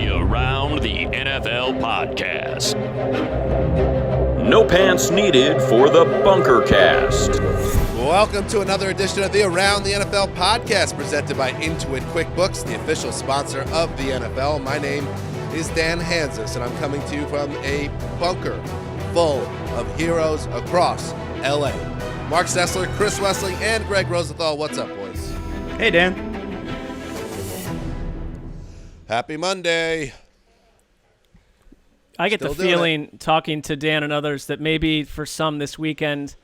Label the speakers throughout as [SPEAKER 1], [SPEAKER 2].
[SPEAKER 1] the Around the NFL podcast.
[SPEAKER 2] No pants needed for the Bunker Cast.
[SPEAKER 3] Welcome to another edition of the Around the NFL podcast presented by Intuit QuickBooks, the official sponsor of the NFL. My name is Dan Hansis, and I'm coming to you from a bunker full of heroes across LA. Mark Sessler, Chris Wesley, and Greg Rosenthal. What's up, boys?
[SPEAKER 4] Hey, Dan.
[SPEAKER 3] Happy Monday.
[SPEAKER 5] I get the feeling, talking to Dan and others, that maybe for some this weekend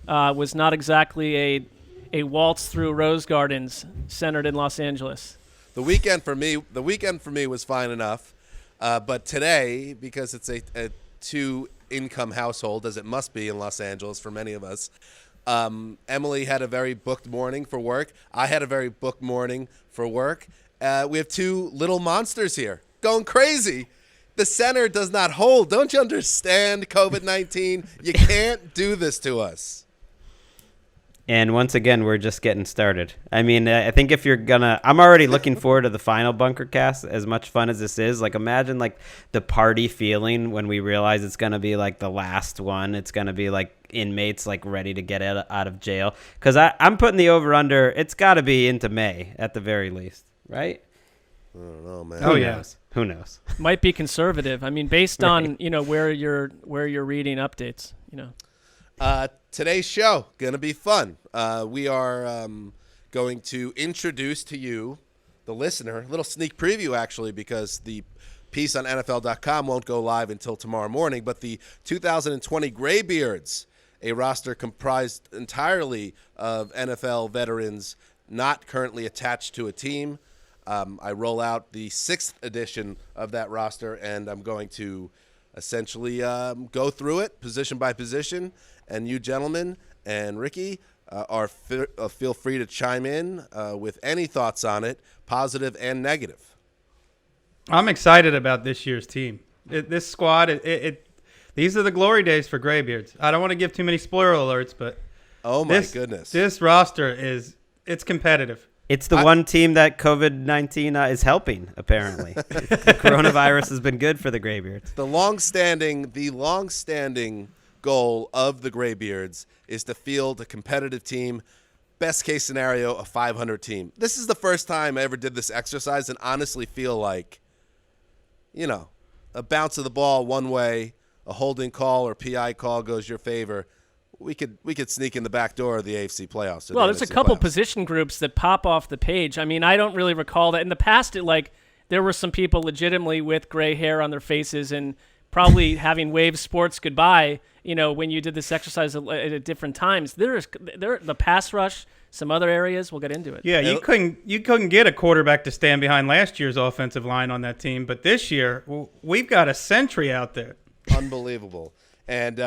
[SPEAKER 5] was not exactly a waltz through rose gardens centered in Los Angeles.
[SPEAKER 3] The weekend for me was fine enough, but today, because it's a two-income household, as it must be in Los Angeles for many of us, Emily had a very booked morning for work. I had a very booked morning for work. We have two little monsters here going crazy. The center does not hold. Don't you understand, COVID-19? You can't do this to us.
[SPEAKER 4] And once again, we're just getting started. I mean, I think if you're gonna, I'm already looking forward to the final Bunker Cast, as much fun as this is. Like, imagine like the party feeling when we realize it's gonna be like the last one. It's gonna be like inmates like ready to get out of jail. Because I'm putting the over under. It's got to be into May at the very least, right?
[SPEAKER 3] I don't know, man.
[SPEAKER 4] Who knows?
[SPEAKER 5] Might be conservative. I mean, based on where you're reading updates.
[SPEAKER 3] Today's show gonna be fun. We are going to introduce to you, the listener, a little sneak preview actually, because the piece on NFL.com won't go live until tomorrow morning. But the 2020 Greybeards, a roster comprised entirely of NFL veterans not currently attached to a team. I roll out the 6th edition of that roster, and I'm going to essentially go through it position by position. And you gentlemen and Ricky feel free to chime in with any thoughts on it, positive and negative.
[SPEAKER 6] I'm excited about this year's team. This squad, these are the glory days for Greybeards. I don't want to give too many spoiler alerts, but
[SPEAKER 3] oh my goodness,
[SPEAKER 6] this roster it's competitive.
[SPEAKER 4] It's the one team that COVID-19 is helping, apparently. The coronavirus has been good for the Greybeards.
[SPEAKER 3] The long-standing goal of the Greybeards is to field a competitive team, best case scenario, a 500 team. This is the first time I ever did this exercise and honestly feel like, a bounce of the ball one way, a holding call or PI call goes your favor. We could sneak in the back door of the AFC playoffs.
[SPEAKER 5] Well, there's a couple position groups that pop off the page. I mean, I don't really recall that. In the past, there were some people legitimately with gray hair on their faces and probably having waved sports goodbye, when you did this exercise at different times. The pass rush, some other areas, we'll get into it.
[SPEAKER 6] Yeah, you couldn't get a quarterback to stand behind last year's offensive line on that team, but this year, we've got a sentry out there.
[SPEAKER 3] Unbelievable. And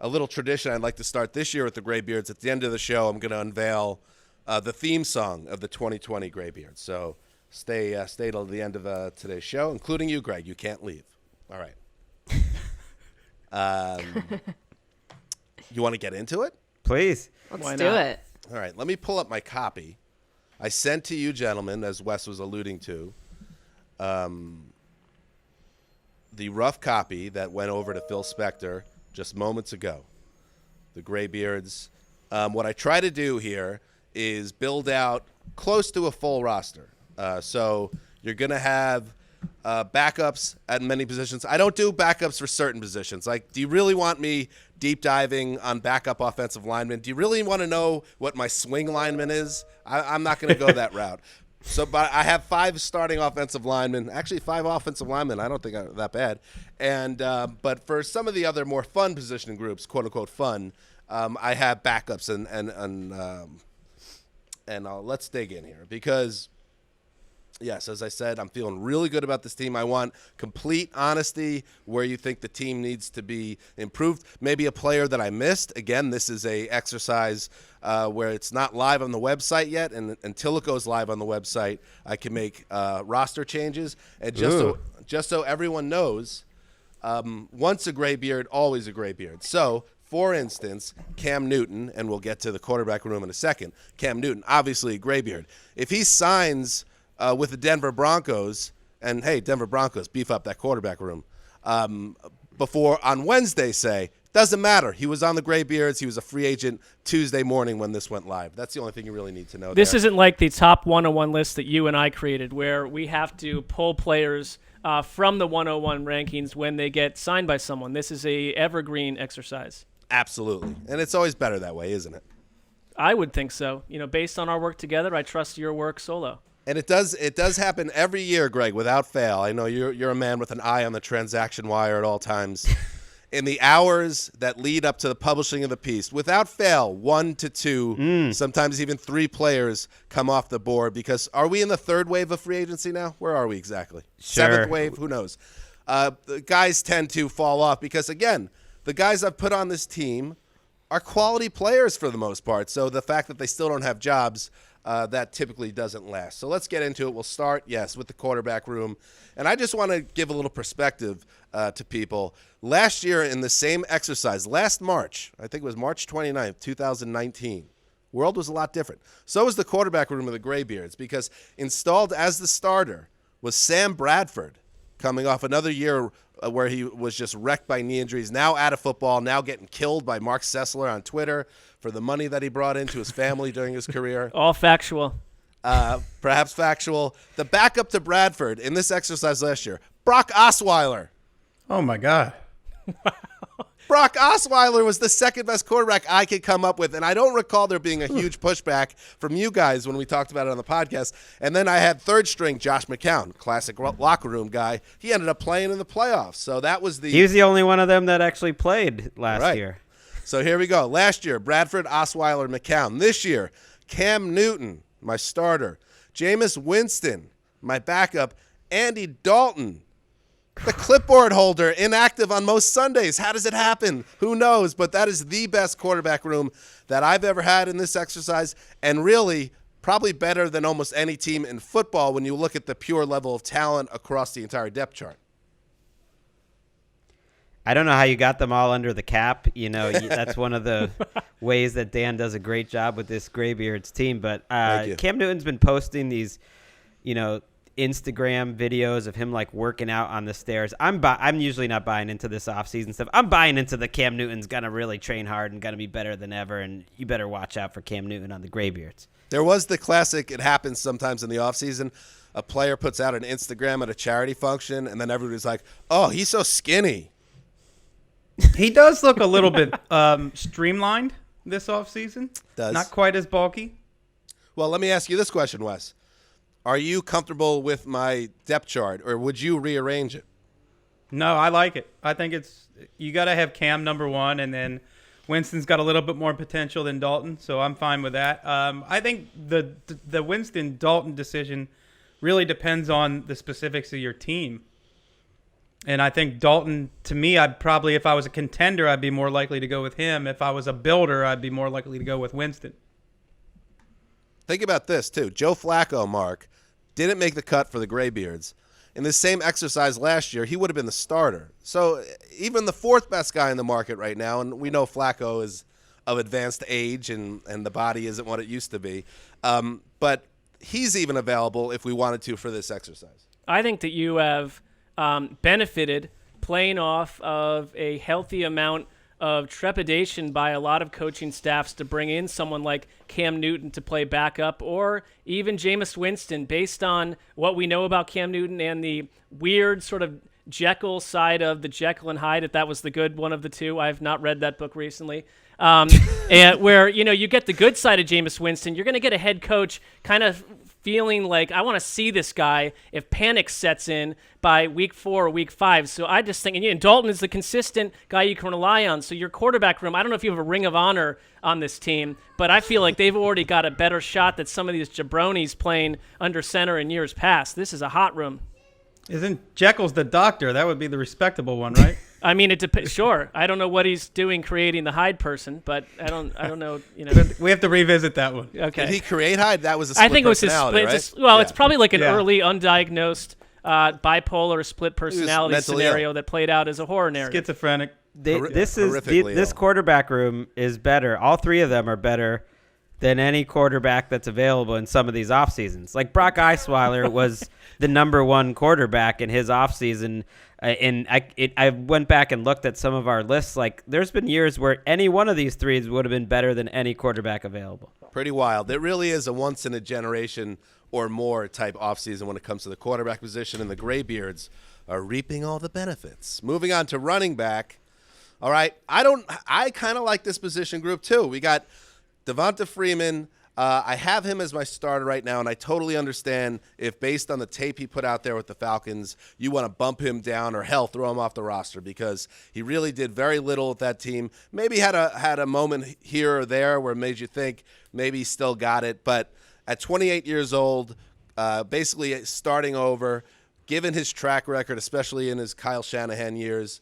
[SPEAKER 3] a little tradition I'd like to start this year with the Greybeards. At the end of the show, I'm going to unveil the theme song of the 2020 Greybeards. So stay till the end of today's show, including you, Greg. You can't leave. All right. You want to get into it?
[SPEAKER 4] Please.
[SPEAKER 7] Let's do it.
[SPEAKER 3] All right. Let me pull up my copy. I sent to you, gentlemen, as Wes was alluding to, the rough copy that went over to Phil Spector just moments ago. The Greybeards. What I try to do here is build out close to a full roster. So you're going to have backups at many positions. I don't do backups for certain positions. Like, do you really want me deep diving on backup offensive linemen? Do you really want to know what my swing lineman is? I'm not going to go that route. So, but I have 5 starting offensive linemen. Actually, 5 offensive linemen. I don't think I'm that bad. And but for some of the other more fun position groups, quote unquote fun, I have backups and let's dig in here because. Yes, as I said, I'm feeling really good about this team. I want complete honesty where you think the team needs to be improved. Maybe a player that I missed. Again, this is a exercise where it's not live on the website yet, and until it goes live on the website, I can make roster changes. And just so everyone knows, once a Greybeard, always a Greybeard. So, for instance, Cam Newton, and we'll get to the quarterback room in a second. Cam Newton, obviously a Greybeard. If he signs with the Denver Broncos and hey, Denver Broncos, beef up that quarterback room. Before on Wednesday say, doesn't matter. He was on the Greybeards. He was a free agent Tuesday morning when this went live. That's the only thing you really need to know.
[SPEAKER 5] This isn't like the top 101 list that you and I created where we have to pull players from the 101 rankings when they get signed by someone. This is a evergreen exercise.
[SPEAKER 3] Absolutely. And it's always better that way, isn't it?
[SPEAKER 5] I would think so. Based on our work together, I trust your work solo.
[SPEAKER 3] And it does happen every year, Greg, without fail. I know you're a man with an eye on the transaction wire at all times. In the hours that lead up to the publishing of the piece, without fail, 1 to 2, sometimes even 3 players come off the board. Because are we in the third wave of free agency now? Where are we exactly?
[SPEAKER 4] Sure.
[SPEAKER 3] 7th wave? Who knows? The guys tend to fall off because, again, the guys I've put on this team are quality players for the most part. So the fact that they still don't have jobs, that typically doesn't last. So let's get into it. We'll start, yes, with the quarterback room. And I just want to give a little perspective to people. Last year in the same exercise, last March, I think it was March 29th, 2019, world was a lot different. So was the quarterback room of the Greybeards because installed as the starter was Sam Bradford, coming off another year where he was just wrecked by knee injuries, now out of football, now getting killed by Mark Sessler on Twitter for the money that he brought into his family during his career.
[SPEAKER 5] All factual.
[SPEAKER 3] Perhaps factual. The backup to Bradford in this exercise last year, Brock Osweiler.
[SPEAKER 6] Oh, my God.
[SPEAKER 3] Brock Osweiler was the second best quarterback I could come up with, and I don't recall there being a huge pushback from you guys when we talked about it on the podcast. And then I had third string Josh McCown, classic locker room guy. He ended up playing in the playoffs, so that was
[SPEAKER 4] He was the only one of them that actually played last year.
[SPEAKER 3] So here we go. Last year, Bradford, Osweiler, McCown. This year, Cam Newton, my starter. Jameis Winston, my backup. Andy Dalton, the clipboard holder, inactive on most Sundays. How does it happen? Who knows? But that is the best quarterback room that I've ever had in this exercise, and really probably better than almost any team in football when you look at the pure level of talent across the entire depth chart.
[SPEAKER 4] I don't know how you got them all under the cap. That's one of the ways that Dan does a great job with this Greybeards team. But Cam Newton's been posting these, Instagram videos of him like working out on the stairs. I'm usually not buying into this offseason stuff. I'm buying into the Cam Newton's gonna really train hard and gonna be better than ever, and you better watch out for Cam Newton on the Greybeards.
[SPEAKER 3] There was the classic, it happens sometimes in the offseason, a player puts out an Instagram at a charity function, and then everybody's like, oh, he's so skinny.
[SPEAKER 6] He does look a little bit streamlined this offseason.
[SPEAKER 3] Does.
[SPEAKER 6] Not quite as bulky.
[SPEAKER 3] Well, let me ask you this question, Wes. Are you comfortable with my depth chart, or would you rearrange it?
[SPEAKER 6] No, I like it. I think you got to have Cam number 1, and then Winston's got a little bit more potential than Dalton, so I'm fine with that. I think the Winston-Dalton decision really depends on the specifics of your team. And I think Dalton, to me, if I was a contender, I'd be more likely to go with him. If I was a builder, I'd be more likely to go with Winston.
[SPEAKER 3] Think about this, too. Joe Flacco, Mark, didn't make the cut for the Greybeards. In this same exercise last year, he would have been the starter. So even the 4th best guy in the market right now, and we know Flacco is of advanced age and the body isn't what it used to be, but he's even available if we wanted to for this exercise.
[SPEAKER 5] I think that you have benefited playing off of a healthy amount of trepidation by a lot of coaching staffs to bring in someone like Cam Newton to play backup, or even Jameis Winston, based on what we know about Cam Newton and the weird sort of Jekyll side of the Jekyll and Hyde, if that was the good one of the two. I have not read that book recently. And where, you get the good side of Jameis Winston, you're going to get a head coach kind of feeling like, I want to see this guy if panic sets in by week 4 or week 5. So I just think, and Dalton is the consistent guy you can rely on. So your quarterback room, I don't know if you have a ring of honor on this team, but I feel like they've already got a better shot than some of these jabronis playing under center in years past. This is a hot room.
[SPEAKER 6] Isn't Jekyll's the doctor? That would be the respectable one, right?
[SPEAKER 5] I mean, it depends. Sure, I don't know what he's doing creating the Hyde person, but I don't know.
[SPEAKER 6] We have to revisit that one.
[SPEAKER 5] Okay.
[SPEAKER 3] Did he create Hyde? That was a split
[SPEAKER 5] I think it was his
[SPEAKER 3] personality,
[SPEAKER 5] split.
[SPEAKER 3] right?
[SPEAKER 5] It's probably like an early undiagnosed bipolar split personality scenario that played out as a horror narrative.
[SPEAKER 6] Schizophrenic.
[SPEAKER 4] This quarterback room is better. All 3 of them are better than any quarterback that's available in some of these off seasons. Like Brock Osweiler was the number one quarterback in his off season. And I went back and looked at some of our lists. Like there's been years where any one of these threes would have been better than any quarterback available.
[SPEAKER 3] Pretty wild. It really is a once in a generation or more type offseason when it comes to the quarterback position, and the Greybeards are reaping all the benefits. Moving on to running back. All right, I kind of like this position group too. We got Devonta Freeman. I have him as my starter right now, and I totally understand if based on the tape he put out there with the Falcons, you want to bump him down or hell throw him off the roster because he really did very little with that team. Maybe had a moment here or there where it made you think maybe he still got it, but at 28 years old, basically starting over, given his track record, especially in his Kyle Shanahan years,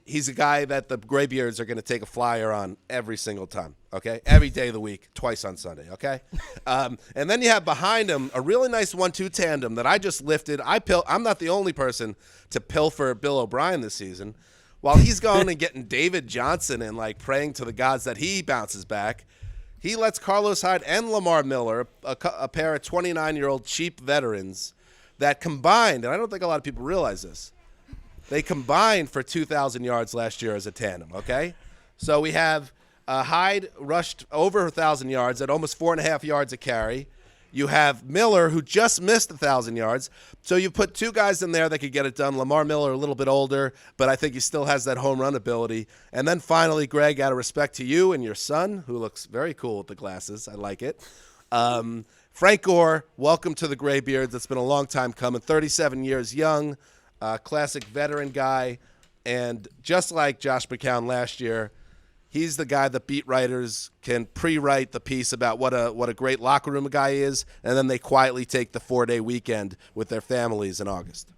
[SPEAKER 3] he's a guy that the Greybeards are going to take a flyer on every single time, okay? Every day of the week, twice on Sunday, okay? And then you have behind him a really nice 1-2 tandem that I just lifted. I'm not the only person to pilfer Bill O'Brien this season. While he's going and getting David Johnson and, like, praying to the gods that he bounces back, he lets Carlos Hyde and Lamar Miller, a pair of 29-year-old cheap veterans that combined, and I don't think a lot of people realize this, they combined for 2,000 yards last year as a tandem, okay? So we have Hyde rushed over 1,000 yards at almost 4.5 yards a carry. You have Miller, who just missed 1,000 yards. So you put two guys in there that could get it done. Lamar Miller, a little bit older, but I think he still has that home run ability. And then finally, Greg, out of respect to you and your son, who looks very cool with the glasses. I like it. Frank Gore, welcome to the Greybeards. It's been a long time coming. 37 years young. Classic veteran guy, and just like Josh McCown last year, he's the guy that beat writers can pre-write the piece about what a great locker room guy is, and then they quietly take the 4-day weekend with their families in August.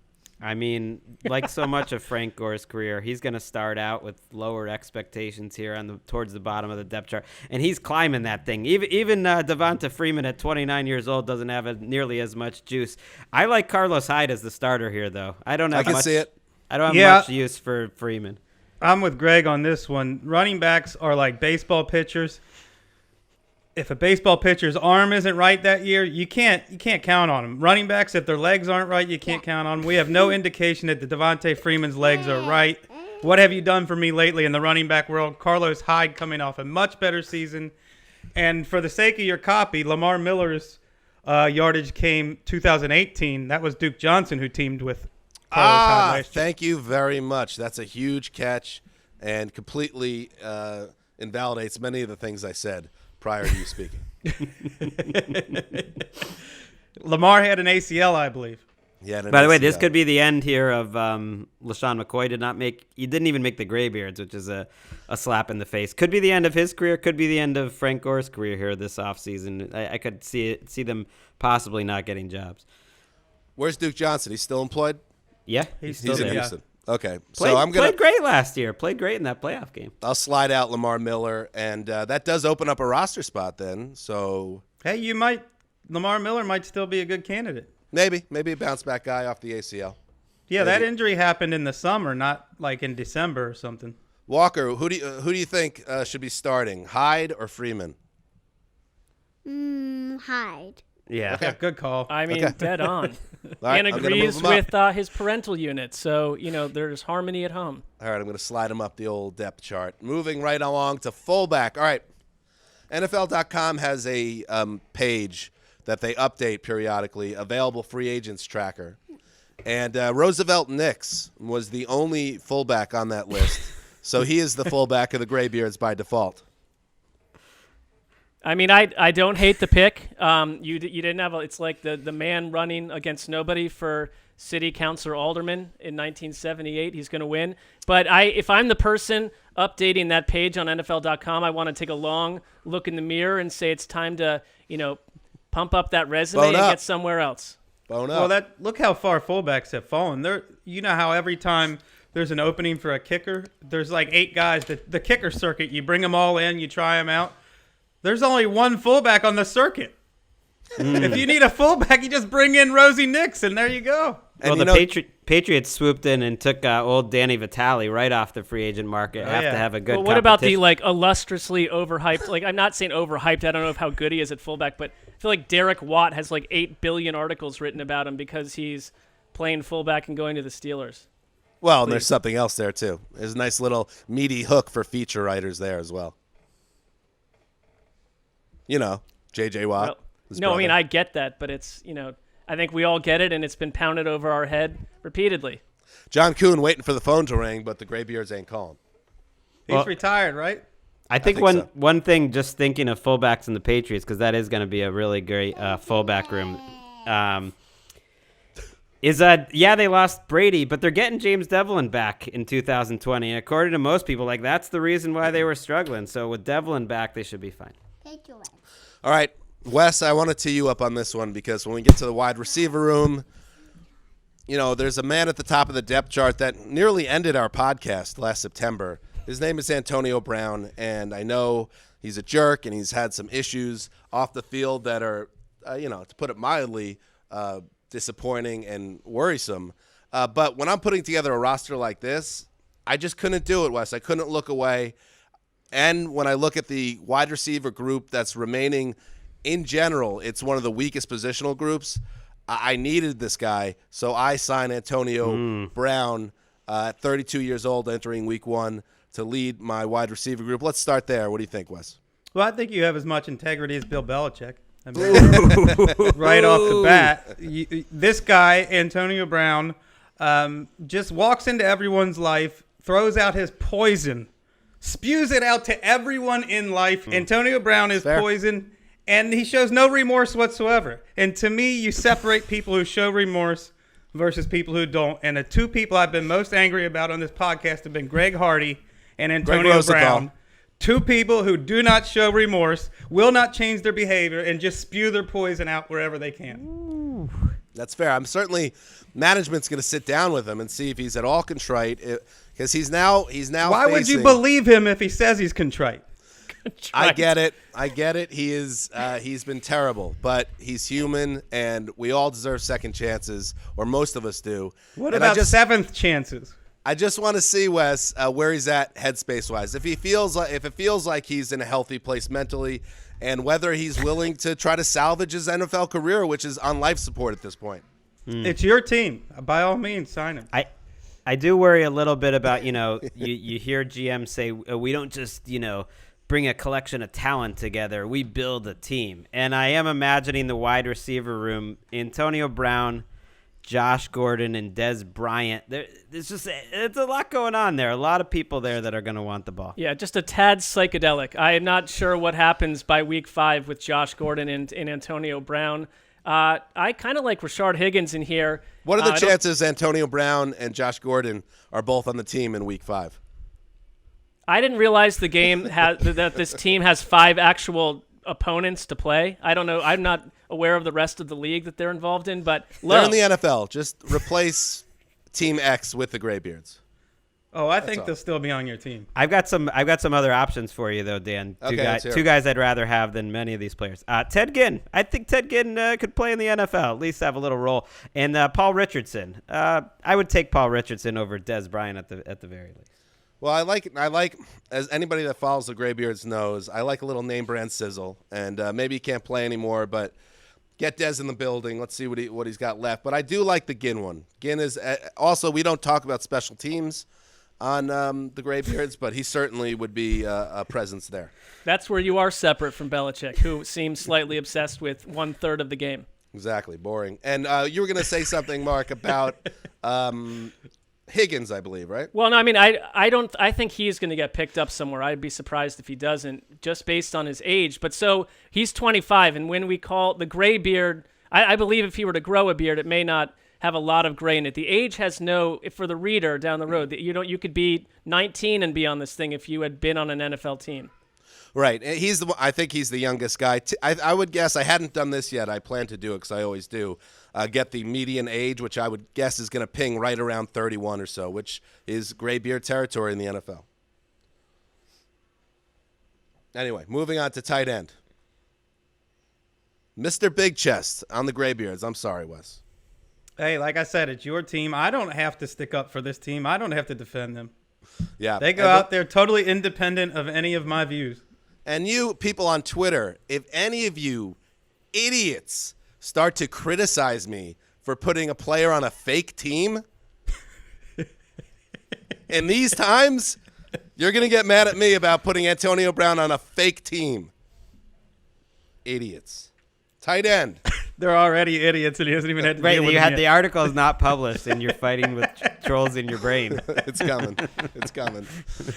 [SPEAKER 4] I mean, like so much of Frank Gore's career, he's going to start out with lower expectations here towards the bottom of the depth chart, and he's climbing that thing. Even Devonta Freeman at 29 years old doesn't have nearly as much juice. I like Carlos Hyde as the starter here, though. I don't have much use for Freeman.
[SPEAKER 6] I'm with Greg on this one. Running backs are like baseball pitchers. If a baseball pitcher's arm isn't right that year, you can't count on them. Running backs, if their legs aren't right, you can't count on them. We have no indication that the Devonta Freeman's legs are right. What have you done for me lately in the running back world? Carlos Hyde coming off a much better season. And for the sake of your copy, Lamar Miller's yardage came 2018. That was Duke Johnson who teamed with Carlos Hyde last year.
[SPEAKER 3] Thank you very much. That's a huge catch and completely invalidates many of the things I said prior to you speaking.
[SPEAKER 6] Lamar had an ACL, I believe.
[SPEAKER 3] Yeah.
[SPEAKER 4] By the way, this could be the end here of LaShawn McCoy. He didn't even make the Greybeards, which is a slap in the face. Could be the end of his career. Could be the end of Frank Gore's career here this offseason. I could see them possibly not getting jobs.
[SPEAKER 3] Where's Duke Johnson? He's still employed?
[SPEAKER 4] Yeah,
[SPEAKER 3] He's
[SPEAKER 4] still
[SPEAKER 3] in
[SPEAKER 4] there.
[SPEAKER 3] Houston. Okay,
[SPEAKER 4] Played great last year. Played great in that playoff game.
[SPEAKER 3] I'll slide out Lamar Miller, and that does open up a roster spot then. So
[SPEAKER 6] Hey, Lamar Miller might still be a good candidate.
[SPEAKER 3] maybe a bounce back guy off the ACL.
[SPEAKER 6] Yeah, that injury happened in the summer, not like in December or something.
[SPEAKER 3] Walker, who do you think should be starting, Hyde or Freeman?
[SPEAKER 7] Hyde.
[SPEAKER 4] Yeah.
[SPEAKER 6] Okay, good call.
[SPEAKER 5] I mean, dead on.
[SPEAKER 3] Right,
[SPEAKER 5] and
[SPEAKER 3] I'm gonna
[SPEAKER 5] agrees
[SPEAKER 3] move him up.
[SPEAKER 5] with his parental unit. So, there's harmony at home.
[SPEAKER 3] All right, I'm going to slide him up the old depth chart. Moving right along to fullback. All right, NFL.com has a page that they update periodically, available free agents tracker. And Roosevelt Nix was the only fullback on that list. So he is the fullback of the Greybeards by default.
[SPEAKER 5] I mean, I don't hate the pick. You didn't have it's like the man running against nobody for city councilor alderman in 1978. He's going to win. But if I'm the person updating that page on NFL.com, I want to take a long look in the mirror and say it's time to pump up that resume and get somewhere else.
[SPEAKER 3] Bone up.
[SPEAKER 6] Well, look how far fullbacks have fallen. You know how every time there's an opening for a kicker, there's like 8 guys. The kicker circuit, you bring them all in, you try them out. There's only one fullback on the circuit. If you need a fullback, you just bring in Rosie Nix, and there you go.
[SPEAKER 3] And
[SPEAKER 4] well, the Patriots swooped in and took old Danny Vitale right off the free agent market.
[SPEAKER 6] Oh,
[SPEAKER 4] Have
[SPEAKER 6] yeah.
[SPEAKER 4] to have a good.
[SPEAKER 5] Well, what about the
[SPEAKER 4] competition.
[SPEAKER 5] illustriously overhyped? I'm not saying overhyped. I don't know how good he is at fullback, but I feel like Derek Watt has 8 billion articles written about him because he's playing fullback and going to the Steelers.
[SPEAKER 3] Well, and there's something else there too. There's a nice little meaty hook for feature writers there as well. J.J. Watt.
[SPEAKER 5] Well,
[SPEAKER 3] his
[SPEAKER 5] no, I mean
[SPEAKER 3] brother.
[SPEAKER 5] I get that, but it's I think we all get it, and it's been pounded over our head repeatedly.
[SPEAKER 3] John Kuhn waiting for the phone to ring, but the Greybeards ain't calling.
[SPEAKER 6] He's retired, right?
[SPEAKER 4] I think
[SPEAKER 3] so.
[SPEAKER 4] one thing, just thinking of fullbacks in the Patriots, because that is going to be a really great fullback room, is that, they lost Brady, but they're getting James Devlin back in 2020. And according to most people, that's the reason why they were struggling. So with Devlin back, they should be fine.
[SPEAKER 7] Thank you.
[SPEAKER 3] All right, Wes, I want to tee you up on this one because when we get to the wide receiver room, there's a man at the top of the depth chart that nearly ended our podcast last September. His name is Antonio Brown, and I know he's a jerk and he's had some issues off the field that are, to put it mildly, disappointing and worrisome. But when I'm putting together a roster like this, I just couldn't do it, Wes. I couldn't look away. And when I look at the wide receiver group that's remaining in general, it's one of the weakest positional groups. I needed this guy, so I signed Antonio Brown at 32 years old entering week 1 to lead my wide receiver group. Let's start there. What do you think, Wes?
[SPEAKER 6] Well, I think you have as much integrity as Bill Belichick. I mean, right off the bat, this guy, Antonio Brown, just walks into everyone's life, throws out his poison, spews it out to everyone in life. Antonio Brown is poison, and he shows no remorse whatsoever. And to me, you separate people who show remorse versus people who don't. And the two people I've been most angry about on this podcast have been Greg Hardy and Antonio Brown. Two people who do not show remorse, will not change their behavior, and just spew their poison out wherever they can.
[SPEAKER 3] That's fair. I'm certainly management's going to sit down with him and see if he's at all contrite, because he's now.
[SPEAKER 6] Why would you believe him if he says he's contrite?
[SPEAKER 3] I get it. He is. He's been terrible, but he's human, and we all deserve second chances, or most of us do.
[SPEAKER 6] What about seventh chances?
[SPEAKER 3] I just want to see, Wes, where he's at headspace wise. If it feels like he's in a healthy place mentally, and whether he's willing to try to salvage his NFL career, which is on life support at this point.
[SPEAKER 6] It's your team. By all means, sign him.
[SPEAKER 4] I do worry a little bit about, you hear GM say, we don't just, bring a collection of talent together. We build a team. And I am imagining the wide receiver room, Antonio Brown, Josh Gordon, and Des Bryant. It's a lot going on there. A lot of people there that are going to want the ball.
[SPEAKER 5] Yeah, just a tad psychedelic. I am not sure what happens by week 5 with Josh Gordon and Antonio Brown. I kind of like Rashard Higgins in here.
[SPEAKER 3] What are the chances Antonio Brown and Josh Gordon are both on the team in week 5?
[SPEAKER 5] I didn't realize the game that this team has 5 actual opponents to play. I don't know. I'm not aware of the rest of the league that they're involved in, but
[SPEAKER 3] they're in the NFL. Just replace Team X with the Greybeards.
[SPEAKER 6] Oh, I think they'll still be on your team.
[SPEAKER 4] I've got some other options for you though, Dan. Two guys I'd rather have than many of these players. Ted Ginn. I think Ted Ginn could play in the NFL, at least have a little role. And Paul Richardson. I would take Paul Richardson over Des Bryant at the very least.
[SPEAKER 3] Well, I like, as anybody that follows the Greybeards knows, I like a little name brand sizzle. And maybe he can't play anymore, but get Des in the building. Let's see what he's got left. But I do like the Ginn one. Ginn is also, we don't talk about special teams on the Greybeards, but he certainly would be a presence there. That's
[SPEAKER 5] where you are separate from Belichick, who seems slightly obsessed with 1/3 of the game.
[SPEAKER 3] Exactly, boring. And you were going to say something, Mark, about Higgins, I believe, right?
[SPEAKER 5] Well, no, I mean, I think he's going to get picked up somewhere. I'd be surprised if he doesn't, just based on his age. But so he's 25, and when we call the gray beard, I believe if he were to grow a beard, it may not have a lot of gray in it. The age has no, for the reader down the road, you could be 19 and be on this thing if you had been on an NFL team.
[SPEAKER 3] Right. I think he's the youngest guy. I would guess, I hadn't done this yet. I plan to do it because I always do. Get the median age, which I would guess is going to ping right around 31 or so, which is gray beard territory in the NFL. Anyway, moving on to tight end. Mr. Big Chest on the Greybeards. I'm sorry, Wes.
[SPEAKER 6] Hey, like I said, it's your team. I don't have to stick up for this team. I don't have to defend them.
[SPEAKER 3] Yeah.
[SPEAKER 6] They go out there totally independent of any of my views.
[SPEAKER 3] And you people on Twitter, if any of you idiots start to criticize me for putting a player on a fake team in these times, you're going to get mad at me about putting Antonio Brown on a fake team. Idiots. Tight end.
[SPEAKER 6] They're already idiots, and he hasn't even had to
[SPEAKER 4] Right,
[SPEAKER 6] deal with
[SPEAKER 4] you
[SPEAKER 6] them
[SPEAKER 4] had
[SPEAKER 6] yet.
[SPEAKER 4] the articles not published, and you're fighting with trolls in your brain.
[SPEAKER 3] It's coming. It's coming.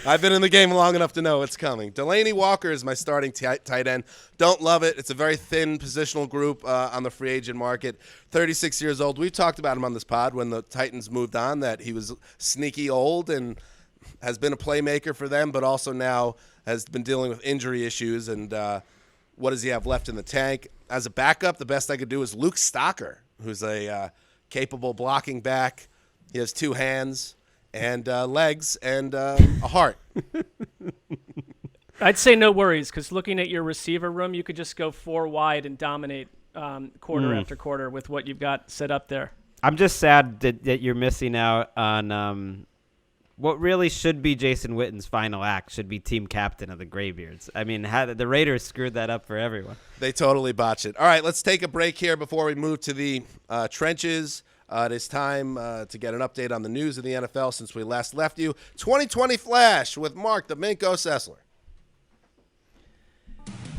[SPEAKER 3] I've been in the game long enough to know it's coming. Delaney Walker is my starting tight end. Don't love it. It's a very thin positional group on the free agent market. 36 years old. We've talked about him on this pod when the Titans moved on, that he was sneaky old and has been a playmaker for them, but also now has been dealing with injury issues. And what does he have left in the tank? As a backup, the best I could do is Luke Stocker, who's a capable blocking back. He has 2 hands and legs and a heart.
[SPEAKER 5] I'd say no worries, because looking at your receiver room, you could just go 4 wide and dominate quarter after quarter with what you've got set up there.
[SPEAKER 4] I'm just sad that you're missing out on what really should be Jason Witten's final act, should be team captain of the Greybeards. I mean, the Raiders screwed that up for everyone.
[SPEAKER 3] They totally botched it. All right, let's take a break here before we move to the trenches. It is time to get an update on the news of the NFL since we last left you. 2020 Flash with Mark the Minko Sessler.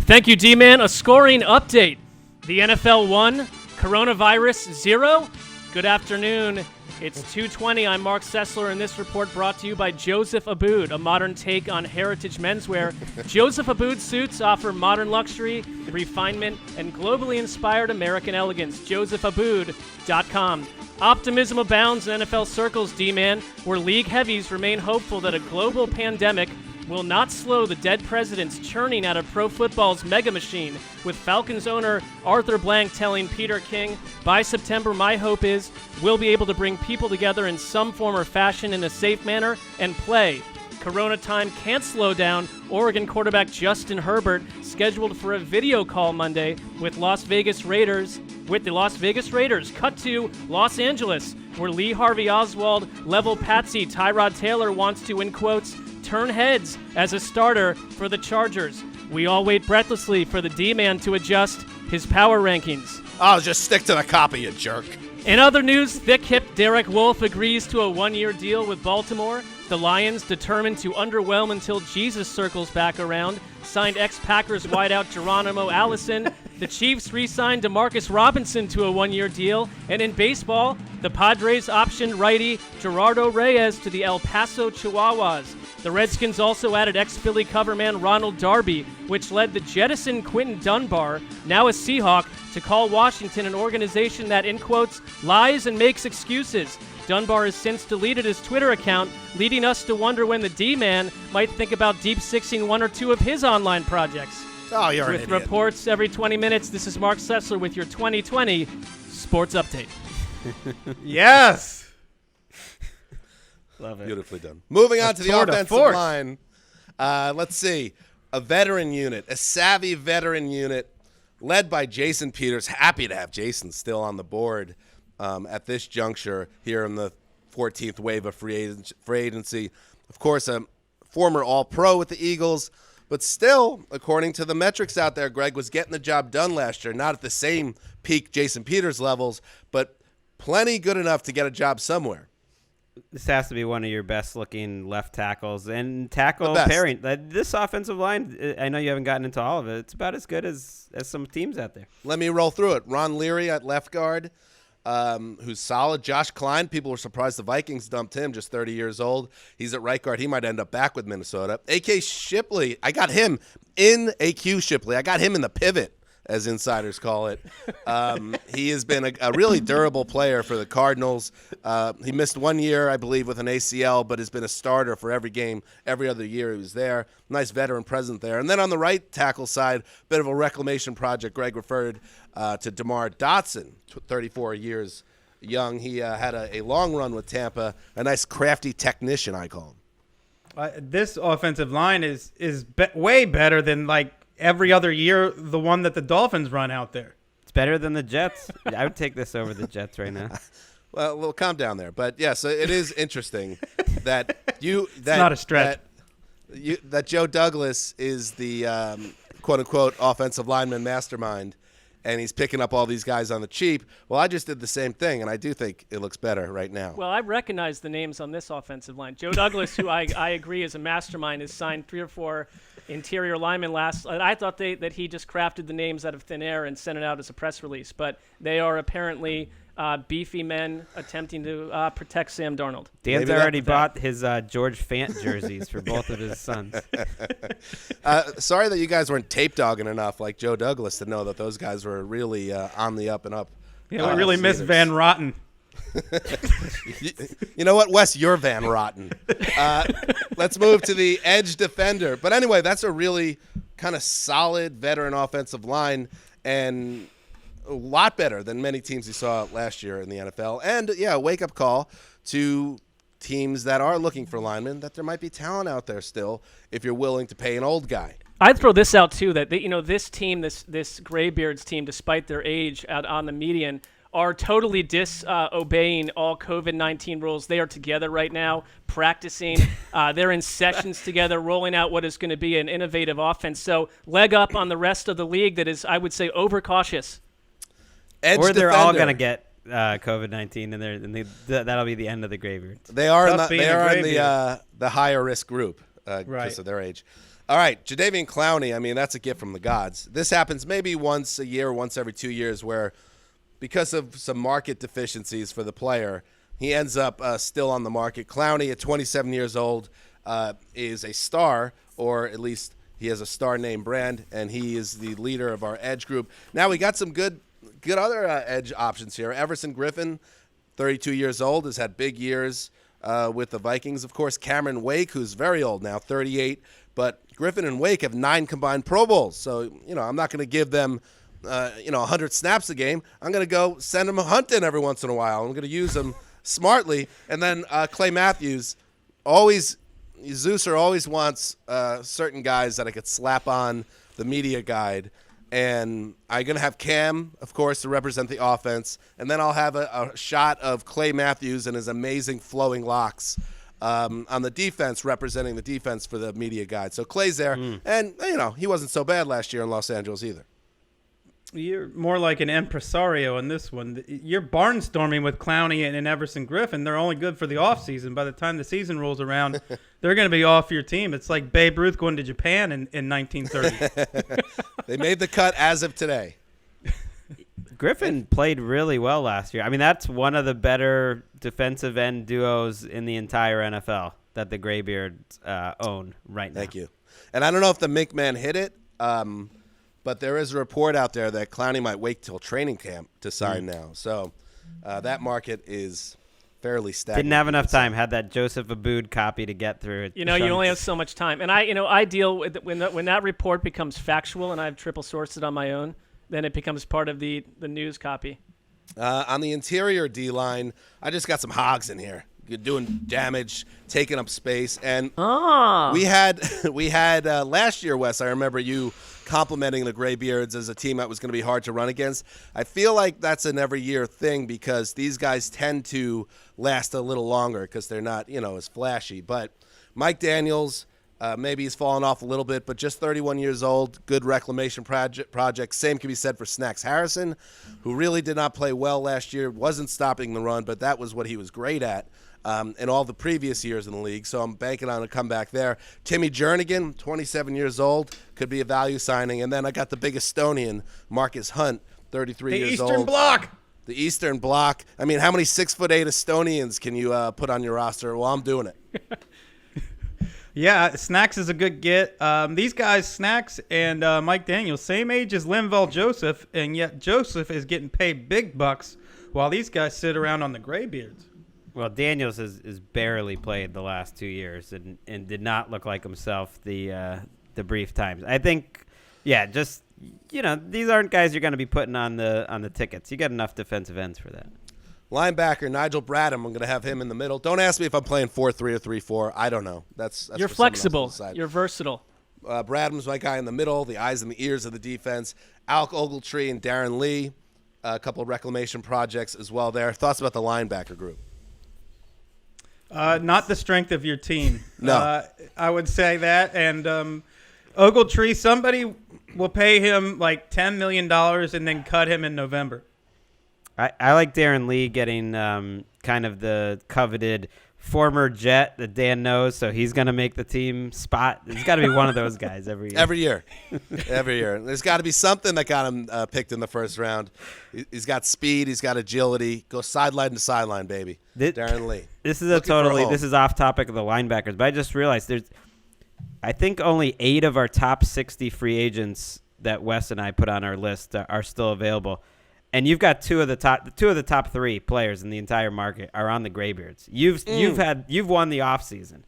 [SPEAKER 5] Thank you, D-Man. A scoring update. The NFL 1, coronavirus 0. Good afternoon. It's 2:20. I'm Mark Sessler, and this report brought to you by Joseph Abboud, a modern take on heritage menswear. Joseph Abboud suits offer modern luxury, refinement, and globally inspired American elegance. JosephAbboud.com. Optimism abounds in NFL circles, D-Man, where league heavies remain hopeful that a global pandemic will not slow the dead presidents churning out of pro football's mega machine, with Falcons owner Arthur Blank telling Peter King, by September, my hope is we'll be able to bring people together in some form or fashion in a safe manner and play. Corona time can't slow down Oregon quarterback Justin Herbert, scheduled for a video call Monday with the Las Vegas Raiders. Cut to Los Angeles, where Lee Harvey Oswald level patsy Tyrod Taylor wants to, in quotes, turn heads as a starter for the Chargers. We all wait breathlessly for the D-Man to adjust his power rankings.
[SPEAKER 3] I'll just stick to the copy, you jerk.
[SPEAKER 5] In other news, thick-hipped Derek Wolfe agrees to a 1-year deal with Baltimore. The Lions, determined to underwhelm until Jesus circles back around, signed ex-Packers wideout Geronimo Allison. The Chiefs re-signed DeMarcus Robinson to a 1-year deal. And in baseball, the Padres optioned righty Gerardo Reyes to the El Paso Chihuahuas. The Redskins also added ex-Philly coverman Ronald Darby, which led the jettisoned Quentin Dunbar, now a Seahawk, to call Washington an organization that, in quotes, lies and makes excuses. Dunbar has since deleted his Twitter account, leading us to wonder when the D-Man might think about deep-sixing 1 or 2 of his online projects.
[SPEAKER 3] Oh, you're an
[SPEAKER 5] With
[SPEAKER 3] idiot.
[SPEAKER 5] reports every 20 minutes, this is Mark Sessler with your 2020 Sports Update.
[SPEAKER 6] Yes.
[SPEAKER 4] Love it.
[SPEAKER 3] Beautifully done. Moving on to the
[SPEAKER 6] tour de
[SPEAKER 3] offensive
[SPEAKER 6] force.
[SPEAKER 3] line. Let's see. A veteran unit, a savvy veteran unit led by Jason Peters. Happy to have Jason still on the board at this juncture here in the 14th wave of free agency. Of course, a former All-Pro with the Eagles, but still, according to the metrics out there, Greg was getting the job done last year. Not at the same peak Jason Peters levels, but plenty good enough to get a job somewhere.
[SPEAKER 4] This has to be one of your best-looking left tackles and tackle
[SPEAKER 3] The best.
[SPEAKER 4] pairing. This offensive line, I know you haven't gotten into all of it. It's about as good as some teams out there.
[SPEAKER 3] Let me roll through it. Ron Leary at left guard, who's solid. Josh Klein, people were surprised the Vikings dumped him, just 30 years old. He's at right guard. He might end up back with Minnesota. A.K. Shipley, I got him in A.Q. Shipley. I got him in the pivot, as insiders call it. He has been a really durable player for the Cardinals. He missed 1 year, I believe, with an ACL, but has been a starter for every game, every other year he was there. Nice veteran present there. And then on the right tackle side, bit of a reclamation project. Greg referred to DeMar Dotson, 34 years young. He had a long run with Tampa, a nice crafty technician, I call him.
[SPEAKER 6] This offensive line is way better than like every other year the one that the Dolphins run out there.
[SPEAKER 4] It's better than the Jets. I would take this over the Jets right now.
[SPEAKER 3] Well, calm down there. But yeah, so it is interesting that
[SPEAKER 6] not a stretch.
[SPEAKER 3] That Joe Douglas is the quote unquote offensive lineman mastermind, and he's picking up all these guys on the cheap. Well, I just did the same thing, and I do think it looks better right now.
[SPEAKER 5] Well, I recognize the names on this offensive line. Joe Douglas, who I agree is a mastermind, has signed 3 or 4 interior linemen last. I thought that he just crafted the names out of thin air and sent it out as a press release, but they are apparently beefy men attempting to protect Sam Darnold.
[SPEAKER 4] Dan's already bought his George Fant jerseys for both of his sons.
[SPEAKER 3] Sorry that you guys weren't tape dogging enough like Joe Douglas to know that those guys were really on the up and up.
[SPEAKER 6] Yeah, we really miss Van Rotten.
[SPEAKER 3] You know what, Wes? You're Van Rotten. Let's move to the edge defender. But anyway, that's a really kind of solid veteran offensive line and a lot better than many teams we saw last year in the NFL. And, yeah, a wake-up call to teams that are looking for linemen that there might be talent out there still if you're willing to pay an old guy.
[SPEAKER 5] I'd throw this out, too, that this team, this Greybeards team, despite their age out on the median, are totally disobeying all COVID-19 rules. They are together right now, practicing. They're in sessions together, rolling out what is going to be an innovative offense. So leg up on the rest of the league that is, I would say, overcautious.
[SPEAKER 3] Edge
[SPEAKER 4] or they're
[SPEAKER 3] defender.
[SPEAKER 4] all going to get COVID-19, and that'll be the end of the Greybeards.
[SPEAKER 3] They are in the higher risk group because of their age. All right, Jadeveon Clowney, I mean, that's a gift from the gods. This happens maybe once a year, once every 2 years, where because of some market deficiencies for the player, he ends up still on the market. Clowney, at 27 years old, is a star, or at least he has a star name brand, and he is the leader of our edge group. Now we got some good other edge options here. Everson Griffin, 32 years old, has had big years with the Vikings. Of course, Cameron Wake, who's very old now, 38. But Griffin and Wake have 9 combined Pro Bowls. So, I'm not going to give them, 100 snaps a game. I'm going to go send them a hunt in every once in a while. I'm going to use them smartly. And then Clay Matthews, Zeuser always wants certain guys that I could slap on the media guide. And I'm going to have Cam, of course, to represent the offense. And then I'll have a shot of Clay Matthews and his amazing flowing locks on the defense, representing the defense for the media guide. So Clay's there. And, he wasn't so bad last year in Los Angeles either.
[SPEAKER 6] You're more like an impresario in this one. You're barnstorming with Clowney and Everson Griffin. They're only good for the offseason. By the time the season rolls around, they're going to be off your team. It's like Babe Ruth going to Japan in 1930.
[SPEAKER 3] They made the cut as of today.
[SPEAKER 4] Griffin played really well last year. I mean, that's one of the better defensive end duos in the entire NFL that the Greybeards own right now.
[SPEAKER 3] Thank you. And I don't know if the Mink Man hit it, but there is a report out there that Clowney might wait till training camp to sign now. So that market is fairly stagnant.
[SPEAKER 4] Didn't have enough time. Had that Joseph Aboud copy to get through it.
[SPEAKER 5] You only have so much time. And I deal with when that report becomes factual and I have triple sourced it on my own, then it becomes part of the news copy.
[SPEAKER 3] On the interior D-line, I just got some hogs in here. You're doing damage, taking up space. And we had last year, Wes, I remember you complimenting the Greybeards as a team that was going to be hard to run against. I feel like that's an every year thing because these guys tend to last a little longer because they're not, as flashy. But Mike Daniels, maybe he's fallen off a little bit, but just 31 years old, good reclamation project. Same can be said for Snacks Harrison, who really did not play well last year, wasn't stopping the run, but that was what he was great at in all the previous years in the league. So I'm banking on a comeback there. Timmy Jernigan, 27 years old, could be a value signing. And then I got the big Estonian, Marcus Hunt, 33 years old.
[SPEAKER 6] The Eastern Bloc.
[SPEAKER 3] The Eastern Bloc. I mean, how many 6'8" Estonians can you put on your roster? Well, I'm doing it.
[SPEAKER 6] Yeah, Snacks is a good get. These guys, Snacks and Mike Daniels, same age as Linval Joseph, and yet Joseph is getting paid big bucks while these guys sit around on the Greybeards.
[SPEAKER 4] Well, Daniels has barely played the last 2 years and did not look like himself the brief times. I think, just these aren't guys you're going to be putting on the tickets. You got enough defensive ends for that.
[SPEAKER 3] Linebacker Nigel Bradham, I'm going to have him in the middle. Don't ask me if I'm playing 4-3 or 3-4. I don't know. That's
[SPEAKER 5] You're flexible. You're versatile.
[SPEAKER 3] Bradham's my guy in the middle, the eyes and the ears of the defense. Alec Ogletree and Darren Lee, a couple of reclamation projects as well there. Thoughts about the linebacker group?
[SPEAKER 6] Not the strength of your team.
[SPEAKER 3] No.
[SPEAKER 6] I would say that. And Ogletree, somebody will pay him like $10 million and then cut him in November.
[SPEAKER 4] I like Darren Lee getting kind of the coveted former Jet that Dan knows, so he's going to make the team spot. There's got to be one of those guys every year.
[SPEAKER 3] Every year. There's got to be something that got him picked in the first round. He's got speed. He's got agility. Go sideline to sideline, baby. Darren Lee.
[SPEAKER 4] This is this is off topic of the linebackers, but I just realized I think only 8 of our top 60 free agents that Wes and I put on our list are still available. And you've got two of the top 3 players in the entire market are on the Greybeards. You've won the offseason.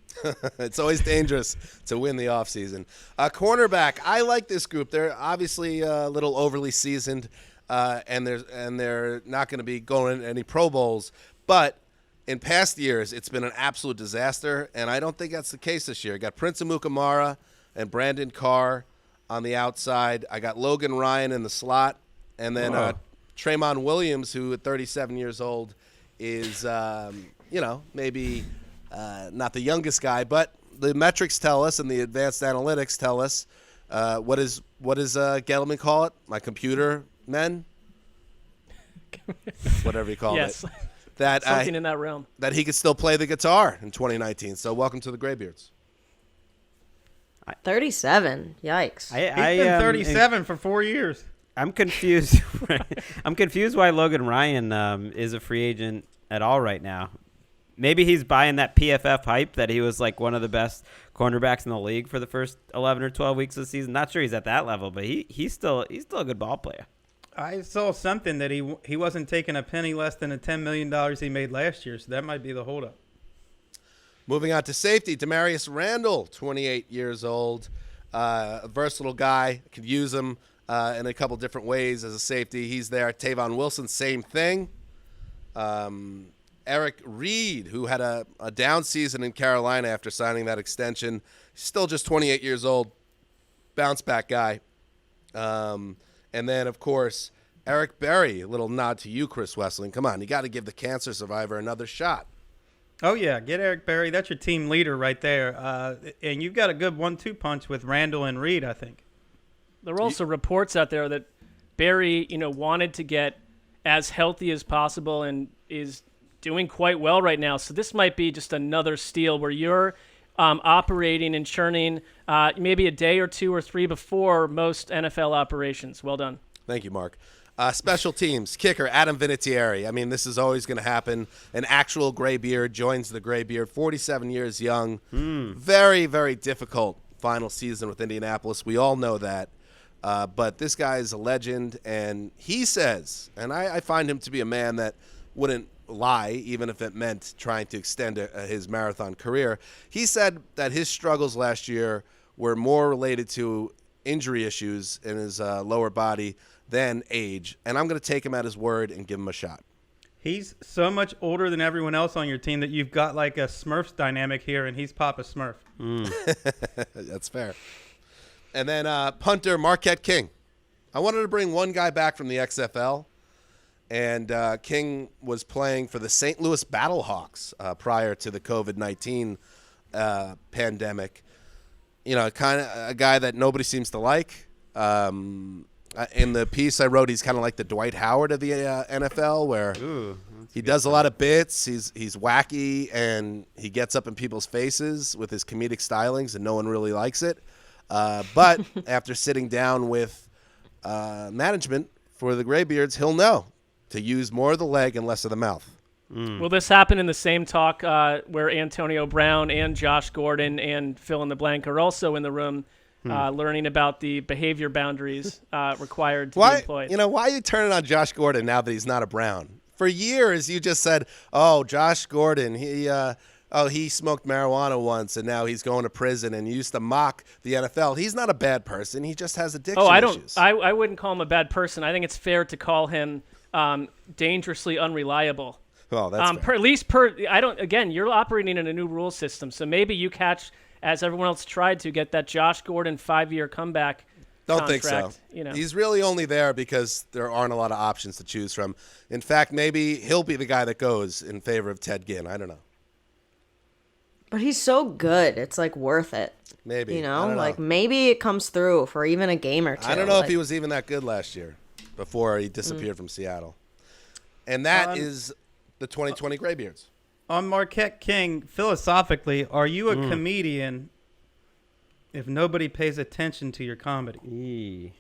[SPEAKER 3] It's always dangerous to win the offseason. Cornerback, I like this group. They're obviously a little overly seasoned, and they're not going to be going to any Pro Bowls. But in past years, it's been an absolute disaster, and I don't think that's the case this year. I got Prince Amukamara and Brandon Carr on the outside. I got Logan Ryan in the slot, and then Tremont Williams, who at 37 years old is, maybe not the youngest guy, but the metrics tell us and the advanced analytics tell us what does Gettleman call it? My computer men, whatever you call it. That
[SPEAKER 5] something in that realm.
[SPEAKER 3] That he could still play the guitar in 2019. So welcome to the Greybeards.
[SPEAKER 7] 37. Yikes.
[SPEAKER 6] He's been 37 for 4 years.
[SPEAKER 4] I'm confused. I'm confused why Logan Ryan is a free agent at all right now. Maybe he's buying that PFF hype that he was like one of the best cornerbacks in the league for the first 11 or 12 weeks of the season. Not sure he's at that level, but he's still a good ball player.
[SPEAKER 6] I saw something that he wasn't taking a penny less than the $10 million he made last year, so that might be the holdup.
[SPEAKER 3] Moving on to safety, Demarius Randall, 28 years old, a versatile guy, could use him in a couple different ways as a safety. He's there. Tavon Wilson, same thing. Eric Reed, who had a down season in Carolina after signing that extension, still just 28 years old, bounce back guy. And then, of course, Eric Berry, a little nod to you, Chris Wessling. Come on, you got to give the cancer survivor another shot.
[SPEAKER 6] Oh, yeah, get Eric Berry. That's your team leader right there. And you've got a good 1-2 punch with Randall and Reed, I think.
[SPEAKER 5] There are also reports out there that Berry, wanted to get as healthy as possible and is doing quite well right now. So this might be just another steal where you're operating and churning maybe a day or 2 or 3 before most NFL operations. Well done. Thank you, Mark.
[SPEAKER 3] Special teams, kicker, Adam Vinatieri. I mean, this is always going to happen. An actual Greybeard joins the Greybeard, 47 years young. Very, very difficult final season with Indianapolis. We all know that. But this guy is a legend, and he says, and I find him to be a man that wouldn't lie, even if it meant trying to extend his marathon career. He said that his struggles last year were more related to injury issues in his lower body than age, and I'm going to take him at his word and give him a shot.
[SPEAKER 6] He's so much older than everyone else on your team that you've got like a Smurfs dynamic here, and he's Papa Smurf.
[SPEAKER 3] That's fair. And then punter Marquette King. I wanted to bring one guy back from the XFL, and King was playing for the St. Louis Battlehawks prior to the COVID-19 pandemic. Kind of a guy that nobody seems to like. In the piece I wrote, he's kind of like the Dwight Howard of the NFL, where he does a lot of bits. He's wacky, and he gets up in people's faces with his comedic stylings, and no one really likes it. But after sitting down with management for the Greybeards, he'll know to use more of the leg and less of the mouth.
[SPEAKER 5] Will this happen in the same talk where Antonio Brown and Josh Gordon and fill in the blank are also in the room learning about the behavior boundaries required to be employed?
[SPEAKER 3] Why are you turning on Josh Gordon now that he's not a Brown? For years, you just said, oh, Josh Gordon, he smoked marijuana once, and now he's going to prison, and you used to mock the NFL. He's not a bad person. He just has addiction issues.
[SPEAKER 5] I wouldn't call him a bad person. I think it's fair to call him dangerously unreliable.
[SPEAKER 3] Oh, that's fair.
[SPEAKER 5] Again, you're operating in a new rule system, so maybe you catch as everyone else tried to get that Josh Gordon 5-year comeback
[SPEAKER 3] Don't think so.
[SPEAKER 5] contract, you know.
[SPEAKER 3] He's really only there because there aren't a lot of options to choose from. In fact, maybe he'll be the guy that goes in favor of Ted Ginn. I don't know.
[SPEAKER 7] But he's so good. It's like worth it.
[SPEAKER 3] Maybe.
[SPEAKER 7] You
[SPEAKER 3] I
[SPEAKER 7] know,
[SPEAKER 3] don't
[SPEAKER 7] like maybe it comes through for even a game or two.
[SPEAKER 3] I don't know
[SPEAKER 7] like,
[SPEAKER 3] if he was even that good last year before he disappeared from Seattle. And that is the 2020 Greybeards.
[SPEAKER 6] On Marquette King, philosophically, are you a comedian if nobody pays attention to your comedy?
[SPEAKER 4] Eee.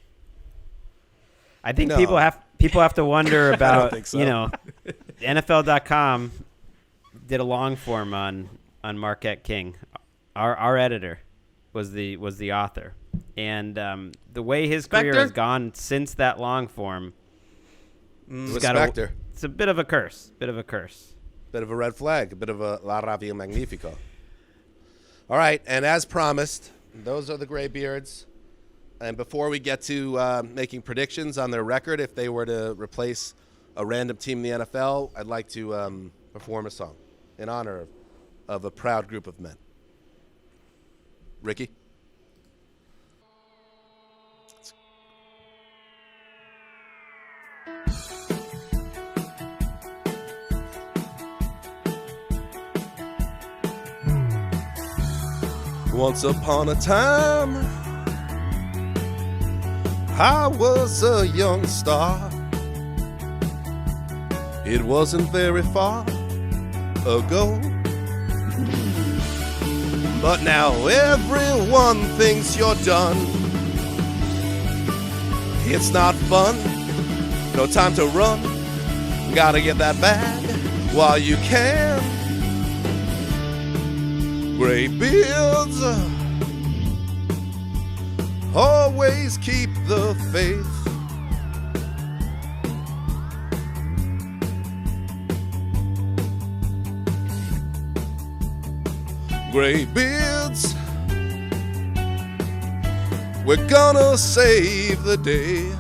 [SPEAKER 4] I think
[SPEAKER 3] No.
[SPEAKER 4] people have to wonder about,
[SPEAKER 3] think so.
[SPEAKER 4] you know, NFL.com did a long form on Marquette King. Our editor was the author. And the way his career has gone since that long form, it's a bit of a curse. Bit of a
[SPEAKER 3] red flag, a bit of a La Ravia Magnifico. All right, and as promised, those are the Greybeards. And before we get to making predictions on their record, if they were to replace a random team in the NFL, I'd like to perform a song in honor of a proud group of men. Ricky? Once upon a time, I was a young star. It wasn't very far ago. But now everyone thinks you're done. It's not fun, no time to run. Gotta get that bag while you can. Greybeards, always keep the faith. Greybeards, we're gonna save the day.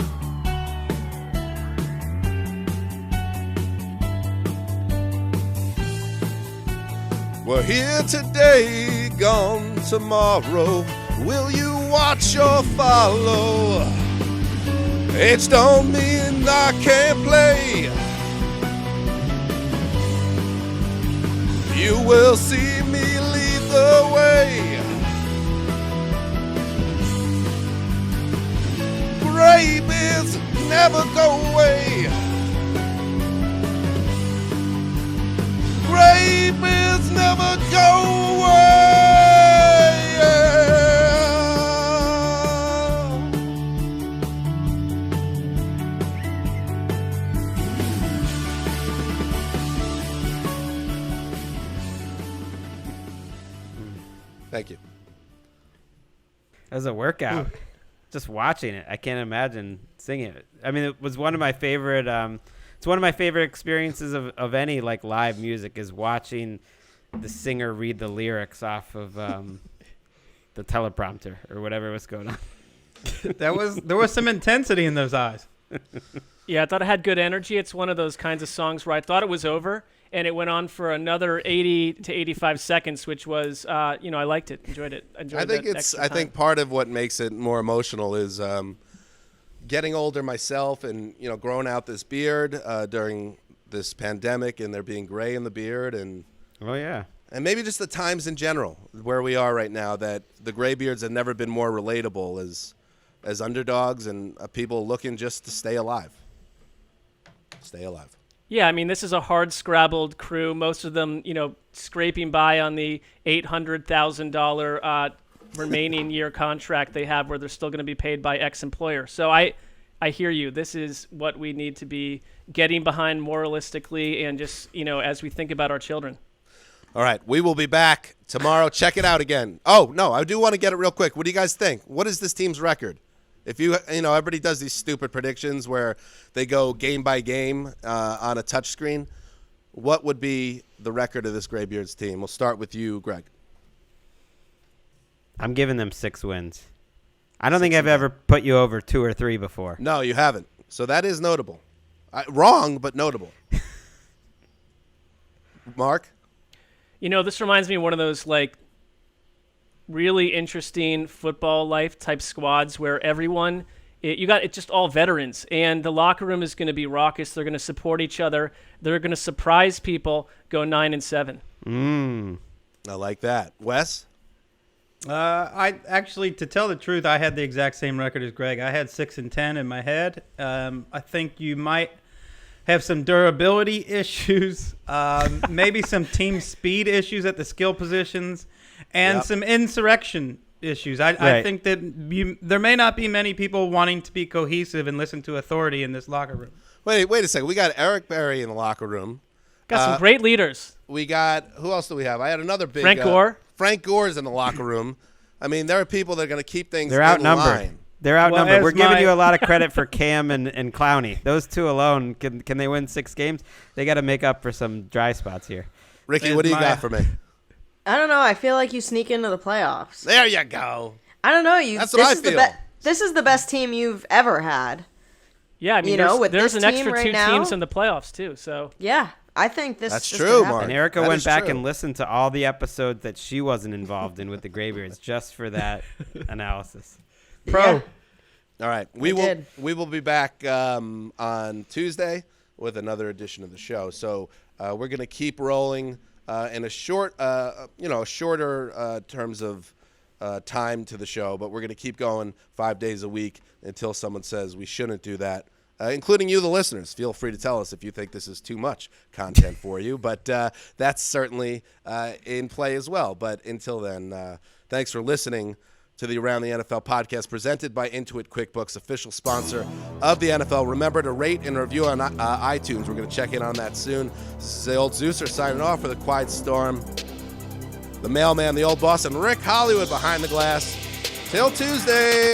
[SPEAKER 3] We're here today, gone tomorrow. Will you watch or follow? Age don't mean I can't play. You will see me lead the way. Greybeards never go away. Greybeards never go away. Thank you.
[SPEAKER 4] That was a workout. Just watching it, I can't imagine singing it. I mean, it was one of my favorite. It's one of my favorite experiences of any like live music is watching the singer read the lyrics off of the teleprompter or whatever was going on.
[SPEAKER 6] There was some intensity in those eyes.
[SPEAKER 5] Yeah, I thought it had good energy. It's one of those kinds of songs where I thought it was over, and it went on for another 80 to 85 seconds, which was, I liked it, enjoyed it.
[SPEAKER 3] I think part of what makes it more emotional is getting older myself, and growing out this beard during this pandemic, and there being gray in the beard, and and maybe just the times in general where we are right now, that the Greybeards have never been more relatable as underdogs and people looking just to stay alive. Stay alive.
[SPEAKER 5] Yeah, I mean, this is a hard-scrabbled crew. Most of them, scraping by on the $800,000 remaining year contract they have, where they're still going to be paid by ex-employer. So I hear you. This is what we need to be getting behind moralistically, and just as we think about our children.
[SPEAKER 3] All right, we will be back tomorrow. Check it out again. Oh no, I do want to get it real quick. What do you guys think? What is this team's record? If everybody does these stupid predictions where they go game by game on a touchscreen, what would be the record of this Greybeards team? We'll start with you, Greg.
[SPEAKER 4] I'm giving them 6 wins. I don't think I've ever put you over 2 or 3 before.
[SPEAKER 3] No, you haven't. So that is notable. Wrong, but notable. Mark?
[SPEAKER 5] This reminds me of one of those, like, really interesting football life type squads where everyone it's just all veterans, and the locker room is going to be raucous. They're going to support each other. They're going to surprise people. Go 9-7.
[SPEAKER 3] I like that. Wes?
[SPEAKER 6] I actually, to tell the truth, I had the exact same record as Greg. I had 6-10 in my head. I think you might have some durability issues, maybe some team speed issues at the skill positions, and some insurrection issues. I think that there may not be many people wanting to be cohesive and listen to authority in this locker room.
[SPEAKER 3] Wait a second. We got Eric Berry in the locker room.
[SPEAKER 5] Got some great leaders.
[SPEAKER 3] We got, who else do we have? I had another big.
[SPEAKER 5] Frank Gore.
[SPEAKER 3] Frank Gore's in the locker room. I mean, there are people that are going to keep things
[SPEAKER 4] They're
[SPEAKER 3] in
[SPEAKER 4] outnumbered.
[SPEAKER 3] line.
[SPEAKER 4] They're outnumbered.
[SPEAKER 6] Well,
[SPEAKER 4] We're giving you a lot of credit for Cam and Clowney. Those two alone, can they win 6 games? They got to make up for some dry spots here.
[SPEAKER 3] Ricky, what do you got for me?
[SPEAKER 7] I don't know. I feel like you sneak into the playoffs.
[SPEAKER 3] There you go.
[SPEAKER 7] I don't know.
[SPEAKER 3] That's what I feel.
[SPEAKER 7] This is the best team you've ever had.
[SPEAKER 5] Yeah, I mean, there's an extra 2 teams in the playoffs too. So
[SPEAKER 7] yeah, I think this.
[SPEAKER 3] That's
[SPEAKER 7] this
[SPEAKER 3] true,
[SPEAKER 7] could happen.
[SPEAKER 3] Mark.
[SPEAKER 4] And Erica
[SPEAKER 3] That
[SPEAKER 4] went
[SPEAKER 3] is
[SPEAKER 4] back
[SPEAKER 3] true.
[SPEAKER 4] and listened to all the episodes that she wasn't involved in with the Greybeards just for that analysis.
[SPEAKER 6] Pro.
[SPEAKER 7] Yeah.
[SPEAKER 3] All right. We will be back on Tuesday with another edition of the show. So we're going to keep rolling in a shorter terms of time to the show, but we're going to keep going 5 days a week until someone says we shouldn't do that, including you, the listeners. Feel free to tell us if you think this is too much content for you, but that's certainly in play as well. But until then, thanks for listening to the Around the NFL podcast presented by Intuit QuickBooks, official sponsor of the NFL. Remember to rate and review on iTunes. We're going to check in on that soon. This is the old Zeuser signing off for the Quiet Storm, the mailman, the old boss, and Rick Hollywood behind the glass. Till Tuesday.